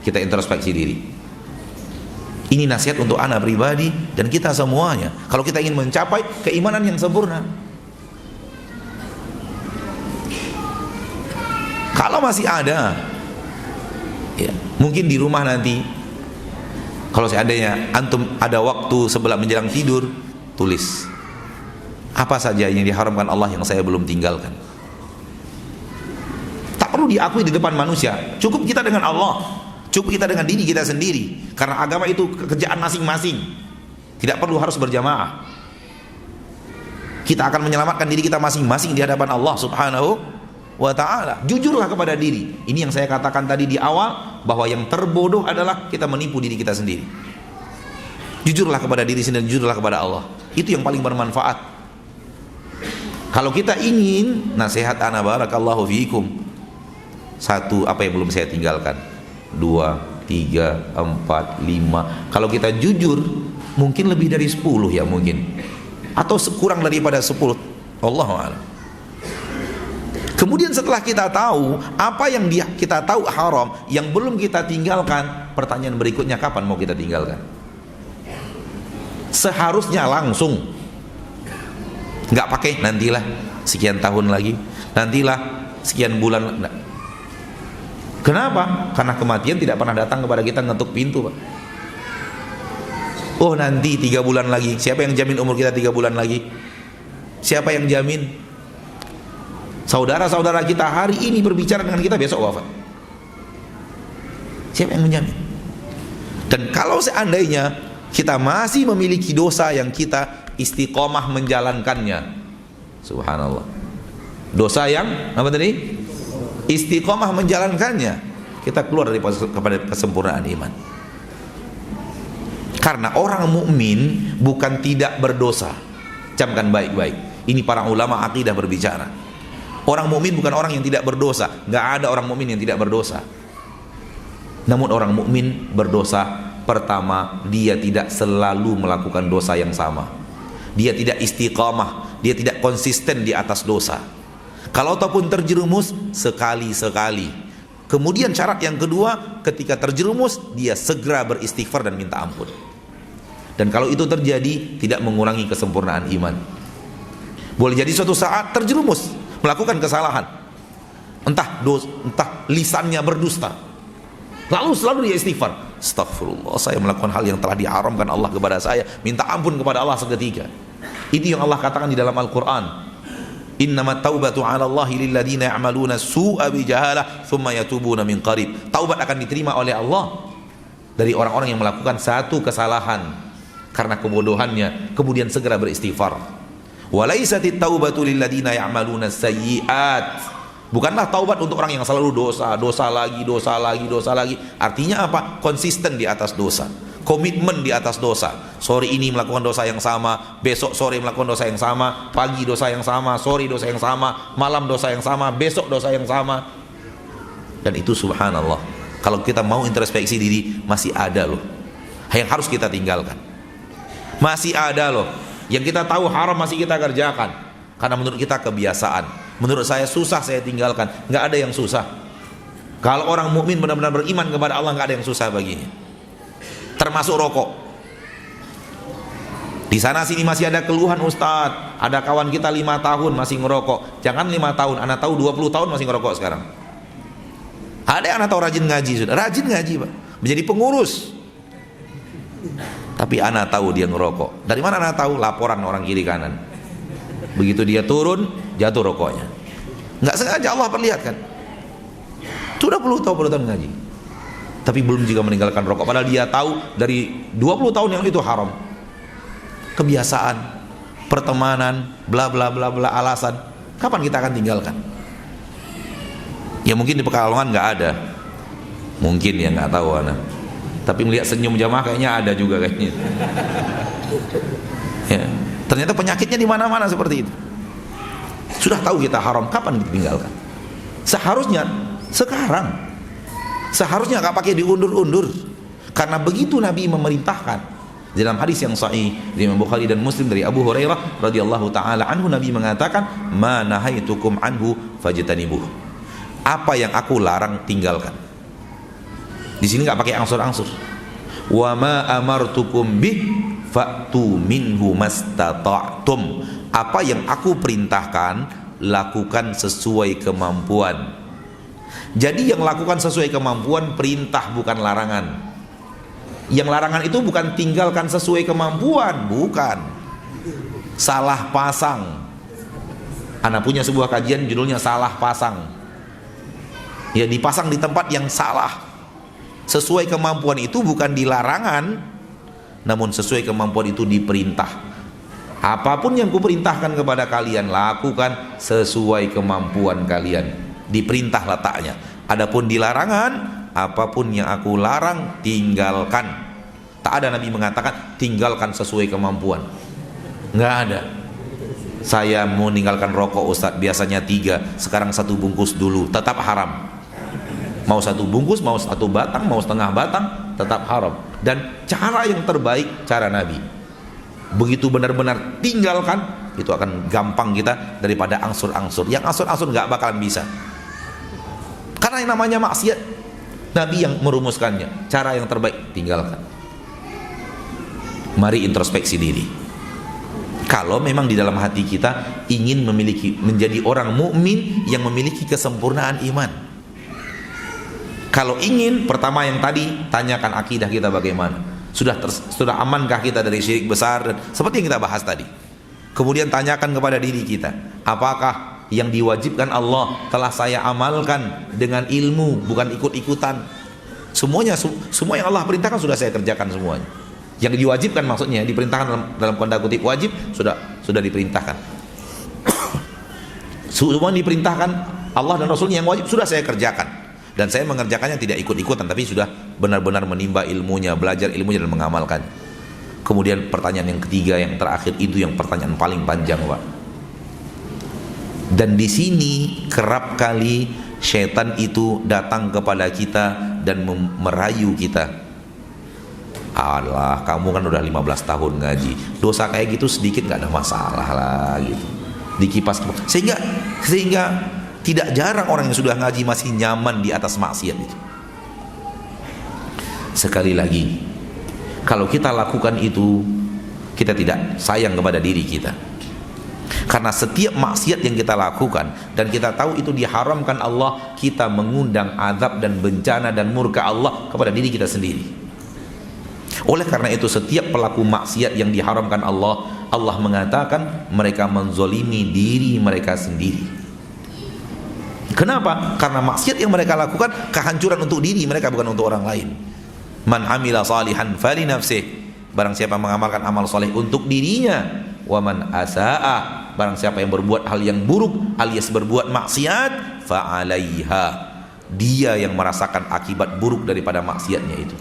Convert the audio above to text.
Kita introspeksi diri. Ini nasihat untuk anak pribadi dan kita semuanya. Kalau kita ingin mencapai keimanan yang sempurna. Kalau masih ada, ya, mungkin di rumah nanti, kalau seandainya antum ada waktu sebelum menjelang tidur, tulis apa saja yang diharamkan Allah yang saya belum tinggalkan. Tak perlu diakui di depan manusia, cukup kita dengan Allah, cukup kita dengan diri kita sendiri. Karena agama itu kerjaan masing-masing, tidak perlu harus berjamaah. Kita akan menyelamatkan diri kita masing-masing di hadapan Allah Subhanahu wa ta'ala. Jujurlah kepada diri. Ini yang saya katakan tadi di awal, bahwa yang terbodoh adalah kita menipu diri kita sendiri. Jujurlah kepada diri sendiri, jujurlah kepada Allah. Itu yang paling bermanfaat. Kalau kita ingin nasihat ana barakallahu fiikum, satu, apa yang belum saya tinggalkan, 2, 3, 4, 5. Kalau kita jujur, mungkin lebih dari 10 ya mungkin, atau kurang daripada 10. Allahu a'lam. Kemudian setelah kita tahu apa yang kita tahu haram, yang belum kita tinggalkan, pertanyaan berikutnya, kapan mau kita tinggalkan? Seharusnya langsung, nggak pakai nantilah sekian tahun lagi, nantilah sekian bulan. Enggak. Kenapa? Karena kematian tidak pernah datang kepada kita ngetuk pintu, Pak. Oh nanti 3 bulan lagi. Siapa yang jamin umur kita 3 bulan lagi? Siapa yang jamin? Saudara-saudara kita hari ini berbicara dengan kita, besok wafat. Siapa yang menjamin? Dan kalau seandainya kita masih memiliki dosa yang kita istiqomah menjalankannya, subhanallah, dosa yang apa tadi? Istiqomah menjalankannya, kita keluar dari kepada kesempurnaan iman. Karena orang mukmin bukan tidak berdosa. Camkan baik-baik. Ini para ulama akidah berbicara. Orang mukmin bukan orang yang tidak berdosa. Nggak ada orang mukmin yang tidak berdosa. Namun orang mukmin berdosa, pertama, dia tidak selalu melakukan dosa yang sama. Dia tidak istiqamah, dia tidak konsisten di atas dosa. Kalau ataupun terjerumus, sekali-sekali. Kemudian syarat yang kedua, ketika terjerumus, dia segera beristighfar dan minta ampun. Dan kalau itu terjadi, tidak mengurangi kesempurnaan iman. Boleh jadi suatu saat terjerumus, melakukan kesalahan, entah lisannya berdusta, lalu selalu dia istighfar, astagfirullah, saya melakukan hal yang telah diharamkan Allah kepada saya, minta ampun kepada Allah seketika. Itu yang Allah katakan di dalam Al-Quran, innamat taubatu ala Allahi lilladina ya'maluna su'a bijahalah thumma yatubuna min qarib. Taubat akan diterima oleh Allah dari orang-orang yang melakukan satu kesalahan karena kebodohannya, kemudian segera beristighfar. Walaisatit taubatu lilladina ya'maluna sayyi'at. Bukanlah taubat untuk orang yang selalu dosa, dosa lagi, dosa lagi, dosa lagi. Artinya apa? Konsisten di atas dosa, komitmen di atas dosa. Sore ini melakukan dosa yang sama, besok sore melakukan dosa yang sama, pagi dosa yang sama, sore dosa yang sama, malam dosa yang sama, besok dosa yang sama. Dan itu subhanallah, kalau kita mau introspeksi diri, masih ada loh yang harus kita tinggalkan. Masih ada loh yang kita tahu haram, masih kita kerjakan karena menurut kita kebiasaan. Menurut saya susah, saya tinggalkan. Nggak ada yang susah. Kalau orang mukmin benar-benar beriman kepada Allah, nggak ada yang susah baginya. Termasuk rokok. Di sana sini masih ada keluhan, Ustadz, ada kawan kita 5 tahun masih ngerokok. Jangan 5 tahun, anak tahu 20 tahun masih ngerokok sekarang. Ada yang anak tahu rajin ngaji, sudah rajin ngaji, Pak, menjadi pengurus. Tapi anak tahu dia ngerokok. Dari mana anak tahu? Laporan orang kiri kanan. Begitu dia turun, jatuh rokoknya. Nggak sengaja Allah perlihatkan. Sudah 20 tahun ngaji, tapi belum juga meninggalkan rokok. Padahal dia tahu dari 20 tahun yang itu haram. Kebiasaan, pertemanan, bla bla bla bla, alasan. Kapan kita akan tinggalkan? Ya mungkin di Pekalongan nggak ada. Mungkin ya, nggak tahu anak. Tapi melihat senyum jamaah kayaknya ada juga kayaknya. Ya, ternyata penyakitnya di mana-mana seperti itu. Sudah tahu kita haram, kapan kita tinggalkan? Seharusnya sekarang. Seharusnya nggak pakai diundur-undur. Karena begitu Nabi memerintahkan. Dalam hadis yang sahih di Imam Bukhari dan Muslim dari Abu Hurairah radhiyallahu taala anhu, Nabi mengatakan, "Ma nahaitukum anhu fajtanibuh." Apa yang aku larang tinggalkan. Di sini nggak pakai angsur-angsur. Wa ma amartukum bih fa'tu minhu mastata'tum. Apa yang aku perintahkan, lakukan sesuai kemampuan. Jadi yang lakukan sesuai kemampuan perintah, bukan larangan. Yang larangan itu bukan tinggalkan sesuai kemampuan, bukan. Salah pasang. Ana punya sebuah kajian judulnya salah pasang. Ya, dipasang di tempat yang salah. Sesuai kemampuan itu bukan dilarangan, namun sesuai kemampuan itu diperintah. Apapun yang kuperintahkan kepada kalian, lakukan sesuai kemampuan kalian. Diperintah letaknya. Adapun dilarangan, apapun yang aku larang, tinggalkan. Tak ada Nabi mengatakan tinggalkan sesuai kemampuan. Nggak ada. Saya mau meninggalkan rokok Ustadz, biasanya 3, sekarang 1 bungkus dulu, tetap haram. Mau 1 bungkus, mau 1 batang, mau setengah batang, tetap haram. Dan cara yang terbaik, cara Nabi. Begitu benar-benar tinggalkan, itu akan gampang kita daripada angsur-angsur. Yang angsur-angsur nggak bakalan bisa. Karena yang namanya maksiat, Nabi yang merumuskannya. Cara yang terbaik, tinggalkan. Mari introspeksi diri. Kalau memang di dalam hati kita ingin menjadi orang mukmin yang memiliki kesempurnaan iman. Kalau ingin, pertama yang tadi, tanyakan akidah kita bagaimana. Sudah amankah kita dari syirik besar, dan seperti yang kita bahas tadi. Kemudian tanyakan kepada diri kita, apakah yang diwajibkan Allah telah saya amalkan dengan ilmu, bukan ikut-ikutan. Semua yang Allah perintahkan sudah saya kerjakan semuanya. Yang diwajibkan maksudnya, diperintahkan dalam tanda kutip wajib, sudah diperintahkan. Semua diperintahkan Allah dan Rasulnya yang wajib sudah saya kerjakan. Dan saya mengerjakannya tidak ikut-ikutan, tapi sudah benar-benar menimba ilmunya, belajar ilmunya dan mengamalkan. Kemudian pertanyaan yang ketiga, yang terakhir, itu yang pertanyaan paling panjang, Pak. Dan di sini kerap kali syaitan itu datang kepada kita dan merayu kita. Alah, kamu kan udah 15 tahun ngaji, dosa kayak gitu sedikit nggak ada masalah lah gitu. Dikipas, sehingga tidak jarang orang yang sudah ngaji masih nyaman di atas maksiat itu. Sekali lagi, kalau kita lakukan itu, kita tidak sayang kepada diri kita. Karena setiap maksiat yang kita lakukan dan kita tahu itu diharamkan Allah, kita mengundang azab dan bencana dan murka Allah kepada diri kita sendiri. Oleh karena itu, setiap pelaku maksiat yang diharamkan Allah, Allah mengatakan mereka menzolimi diri mereka sendiri. Kenapa? Karena maksiat yang mereka lakukan kehancuran untuk diri mereka, bukan untuk orang lain. Man amila salihan fali nafsih. Barang siapa mengamalkan amal soleh untuk dirinya. Wa man asaa. Barang siapa yang berbuat hal yang buruk alias berbuat maksiat, fa alaiha. Dia yang merasakan akibat buruk daripada maksiatnya itu.